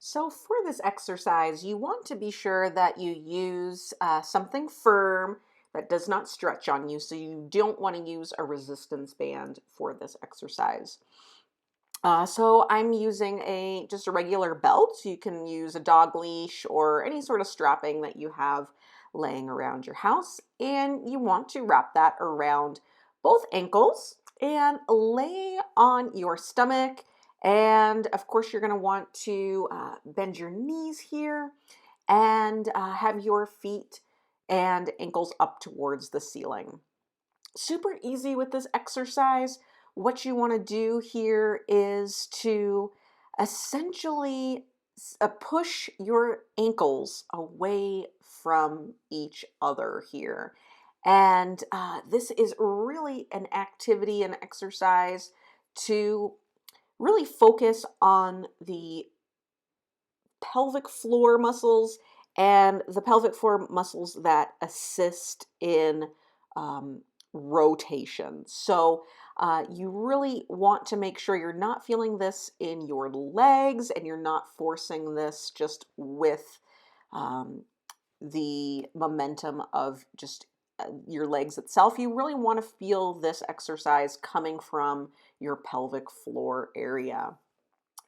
So for this exercise, you want to be sure that you use something firm that does not stretch on you. So you don't want to use a resistance band for this exercise. So I'm using just a regular belt. You can use a dog leash or any sort of strapping that you have laying around your house. And you want to wrap that around both ankles and lay on your stomach. And of course, you're going to want to bend your knees here and have your feet and ankles up towards the ceiling. Super easy with this exercise. What you want to do here is to essentially push your ankles away from each other here. And this is really an activity and exercise to really focus on the pelvic floor muscles and the pelvic floor muscles that assist in rotation. So you really want to make sure you're not feeling this in your legs and you're not forcing this just with um, the momentum of just your legs itself. You really want to feel this exercise coming from your pelvic floor area.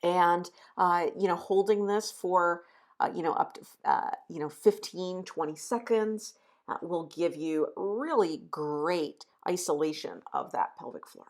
And holding this for up to 15, 20 seconds will give you really great isolation of that pelvic floor.